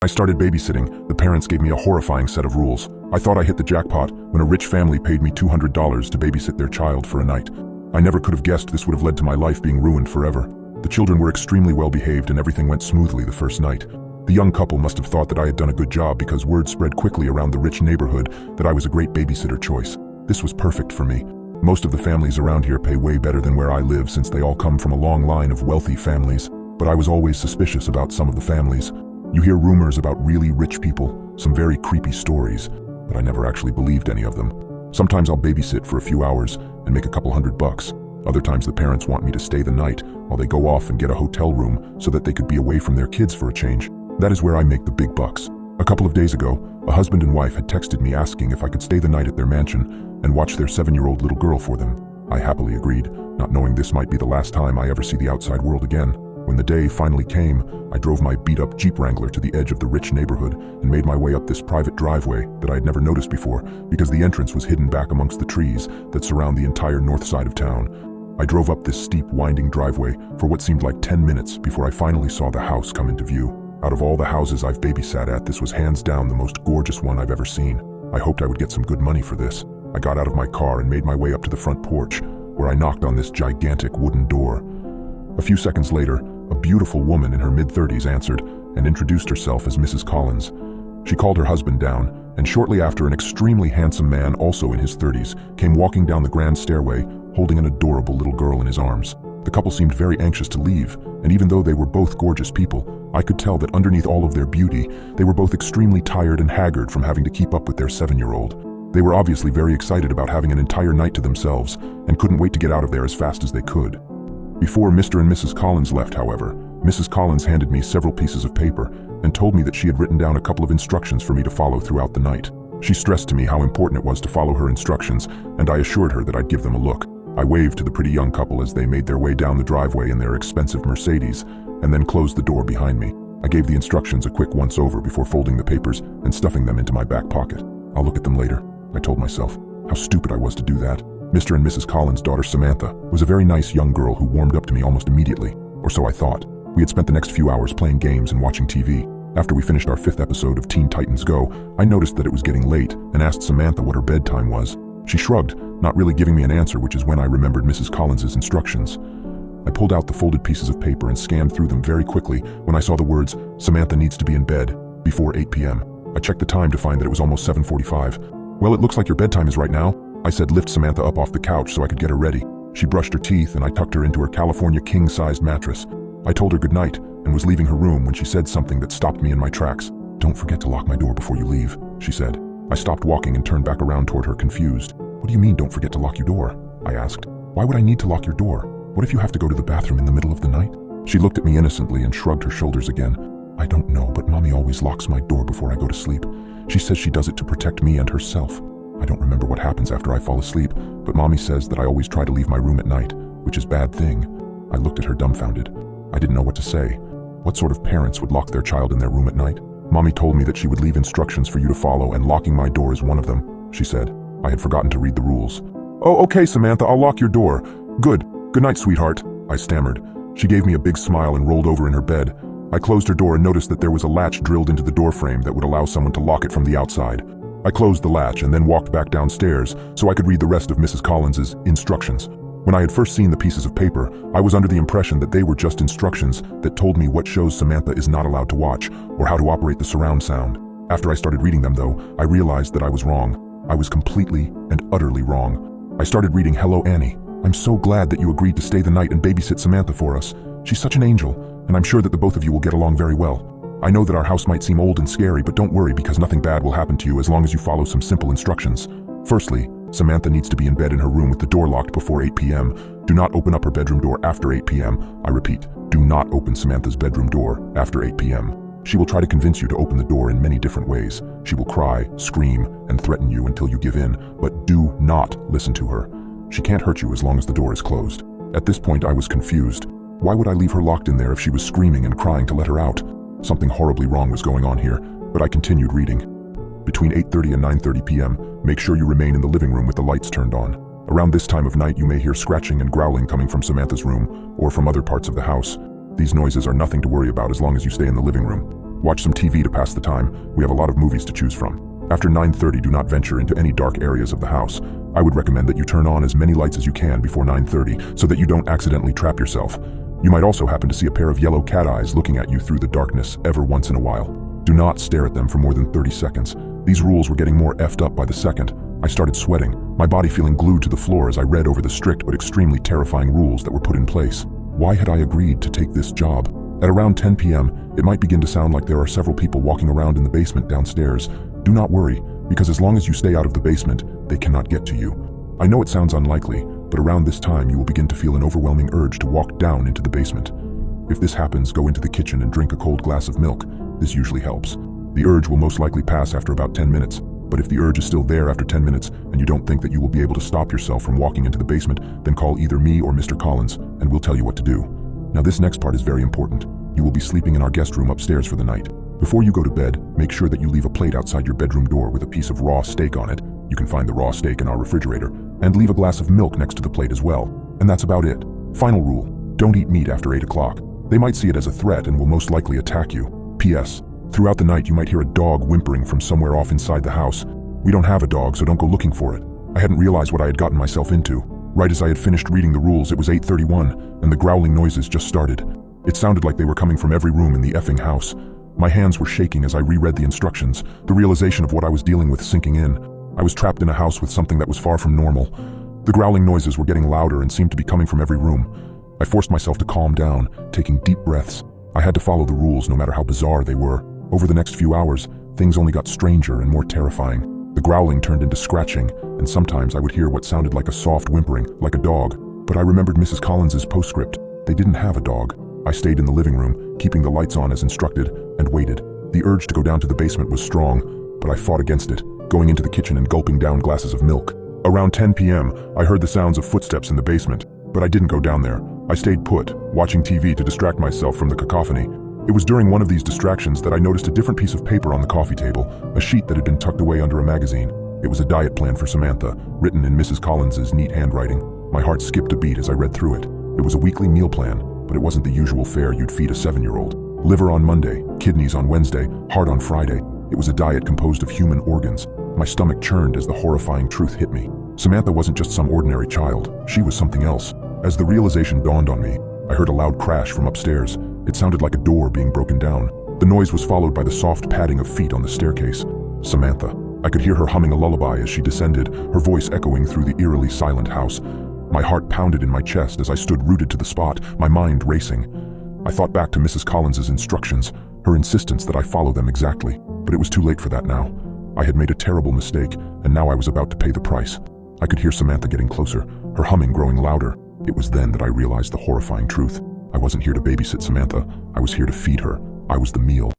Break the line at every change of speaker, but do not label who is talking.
I started babysitting, the parents gave me a horrifying set of rules. I thought I hit the jackpot when a rich family paid me $200 to babysit their child for a night. I never could have guessed this would have led to my life being ruined forever. The children were extremely well behaved and everything went smoothly the first night. The young couple must have thought that I had done a good job because word spread quickly around the rich neighborhood that I was a great babysitter choice. This was perfect for me. Most of the families around here pay way better than where I live since they all come from a long line of wealthy families, but I was always suspicious about some of the families. You hear rumors about really rich people, some very creepy stories, but I never actually believed any of them. Sometimes I'll babysit for a few hours and make a couple $100. Other times the parents want me to stay the night while they go off and get a hotel room so that they could be away from their kids for a change. That is where I make the big bucks. A couple of days ago, a husband and wife had texted me asking if I could stay the night at their mansion and watch their 7-year-old little girl for them. I happily agreed, not knowing this might be the last time I ever see the outside world again. When the day finally came, I drove my beat-up Jeep Wrangler to the edge of the rich neighborhood and made my way up this private driveway that I had never noticed before because the entrance was hidden back amongst the trees that surround the entire north side of town. I drove up this steep, winding driveway for what seemed like 10 minutes before I finally saw the house come into view. Out of all the houses I've babysat at, this was hands down the most gorgeous one I've ever seen. I hoped I would get some good money for this. I got out of my car and made my way up to the front porch, where I knocked on this gigantic wooden door. A few seconds later, a beautiful woman in her mid-30s answered and introduced herself as Mrs. Collins. She called her husband down, and shortly after, an extremely handsome man, also in his 30s, came walking down the grand stairway, holding an adorable little girl in his arms. The couple seemed very anxious to leave, and even though they were both gorgeous people, I could tell that underneath all of their beauty, they were both extremely tired and haggard from having to keep up with their 7-year-old. They were obviously very excited about having an entire night to themselves and couldn't wait to get out of there as fast as they could. Before Mr. and Mrs. Collins left, however, Mrs. Collins handed me several pieces of paper and told me that she had written down a couple of instructions for me to follow throughout the night. She stressed to me how important it was to follow her instructions, and I assured her that I'd give them a look. I waved to the pretty young couple as they made their way down the driveway in their expensive Mercedes, and then closed the door behind me. I gave the instructions a quick once-over before folding the papers and stuffing them into my back pocket. I'll look at them later, I told myself. How stupid I was to do that. Mr. and Mrs. Collins' daughter Samantha was a very nice young girl who warmed up to me almost immediately, or so I thought. We had spent the next few hours playing games and watching TV. After we finished our 5th episode of Teen Titans Go, I noticed that it was getting late and asked Samantha what her bedtime was. She shrugged, not really giving me an answer, which is when I remembered Mrs. Collins' instructions. I pulled out the folded pieces of paper and scanned through them very quickly when I saw the words, "Samantha needs to be in bed before 8 p.m. I checked the time to find that it was almost 7:45. "Well, it looks like your bedtime is right now," I said, lift Samantha up off the couch so I could get her ready. She brushed her teeth and I tucked her into her California king-sized mattress. I told her goodnight and was leaving her room when she said something that stopped me in my tracks. "Don't forget to lock my door before you leave," she said. I stopped walking and turned back around toward her, confused. "What do you mean, don't forget to lock your door?" I asked. "Why would I need to lock your door? What if you have to go to the bathroom in the middle of the night?" She looked at me innocently and shrugged her shoulders again. "I don't know, but Mommy always locks my door before I go to sleep. She says she does it to protect me and herself. I don't remember what happens after I fall asleep, but Mommy says that I always try to leave my room at night, which is a bad thing." I looked at her dumbfounded. I didn't know what to say. What sort of parents would lock their child in their room at night? "Mommy told me that she would leave instructions for you to follow, and locking my door is one of them," she said. I had forgotten to read the rules. "Oh, okay, Samantha, I'll lock your door. Good. Good night, sweetheart," I stammered. She gave me a big smile and rolled over in her bed. I closed her door and noticed that there was a latch drilled into the door frame that would allow someone to lock it from the outside. I closed the latch and then walked back downstairs so I could read the rest of Mrs. Collins' instructions. When I had first seen the pieces of paper, I was under the impression that they were just instructions that told me what shows Samantha is not allowed to watch or how to operate the surround sound. After I started reading them, though, I realized that I was wrong. I was completely and utterly wrong. I started reading, "Hello, Annie. I'm so glad that you agreed to stay the night and babysit Samantha for us. She's such an angel, and I'm sure that the both of you will get along very well. I know that our house might seem old and scary, but don't worry because nothing bad will happen to you as long as you follow some simple instructions. Firstly, Samantha needs to be in bed in her room with the door locked before 8 p.m. Do not open up her bedroom door after 8 p.m. I repeat, do not open Samantha's bedroom door after 8 p.m. She will try to convince you to open the door in many different ways. She will cry, scream, and threaten you until you give in, but do not listen to her. She can't hurt you as long as the door is closed." At this point, I was confused. Why would I leave her locked in there if she was screaming and crying to let her out? Something horribly wrong was going on here, but I continued reading. "Between 8:30 and 9:30 p.m., make sure you remain in the living room with the lights turned on. Around this time of night, you may hear scratching and growling coming from Samantha's room or from other parts of the house. These noises are nothing to worry about as long as you stay in the living room. Watch some TV to pass the time. We have a lot of movies to choose from. After 9:30, do not venture into any dark areas of the house. I would recommend that you turn on as many lights as you can before 9:30 so that you don't accidentally trap yourself. You might also happen to see a pair of yellow cat eyes looking at you through the darkness every once in a while. Do not stare at them for more than 30 seconds. These rules were getting more effed up by the second. I started sweating, my body feeling glued to the floor as I read over the strict but extremely terrifying rules that were put in place. Why had I agreed to take this job? At around 10 p.m., it might begin to sound like there are several people walking around in the basement downstairs. Do not worry, because as long as you stay out of the basement, they cannot get to you. I know it sounds unlikely, but around this time you will begin to feel an overwhelming urge to walk down into the basement. If this happens, go into the kitchen and drink a cold glass of milk. This usually helps. The urge will most likely pass after about 10 minutes, but if the urge is still there after 10 minutes and you don't think that you will be able to stop yourself from walking into the basement, then call either me or Mr. Collins, and we'll tell you what to do. Now this next part is very important. You will be sleeping in our guest room upstairs for the night. Before you go to bed, make sure that you leave a plate outside your bedroom door with a piece of raw steak on it. You can find the raw steak in our refrigerator, and leave a glass of milk next to the plate as well. And that's about it. Final rule, don't eat meat after 8 o'clock. They might see it as a threat and will most likely attack you. P.S. Throughout the night you might hear a dog whimpering from somewhere off inside the house. We don't have a dog, so don't go looking for it. I hadn't realized what I had gotten myself into. Right as I had finished reading the rules, it was 8:31, and the growling noises just started. It sounded like they were coming from every room in the effing house. My hands were shaking as I reread the instructions, the realization of what I was dealing with sinking in. I was trapped in a house with something that was far from normal. The growling noises were getting louder and seemed to be coming from every room. I forced myself to calm down, taking deep breaths. I had to follow the rules no matter how bizarre they were. Over the next few hours, things only got stranger and more terrifying. The growling turned into scratching, and sometimes I would hear what sounded like a soft whimpering, like a dog. But I remembered Mrs. Collins's postscript. They didn't have a dog. I stayed in the living room, keeping the lights on as instructed, and waited. The urge to go down to the basement was strong, but I fought against it, going into the kitchen and gulping down glasses of milk. Around 10 p.m., I heard the sounds of footsteps in the basement, but I didn't go down there. I stayed put, watching TV to distract myself from the cacophony. It was during one of these distractions that I noticed a different piece of paper on the coffee table, a sheet that had been tucked away under a magazine. It was a diet plan for Samantha, written in Mrs. Collins's neat handwriting. My heart skipped a beat as I read through it. It was a weekly meal plan, but it wasn't the usual fare you'd feed a 7-year-old. Liver on Monday, kidneys on Wednesday, heart on Friday. It was a diet composed of human organs. My stomach churned as the horrifying truth hit me. Samantha wasn't just some ordinary child. She was something else. As the realization dawned on me, I heard a loud crash from upstairs. It sounded like a door being broken down. The noise was followed by the soft padding of feet on the staircase. Samantha. I could hear her humming a lullaby as she descended, her voice echoing through the eerily silent house. My heart pounded in my chest as I stood rooted to the spot, my mind racing. I thought back to Mrs. Collins's instructions, her insistence that I follow them exactly. But it was too late for that now. I had made a terrible mistake, and now I was about to pay the price. I could hear Samantha getting closer, her humming growing louder. It was then that I realized the horrifying truth. I wasn't here to babysit Samantha. I was here to feed her. I was the meal.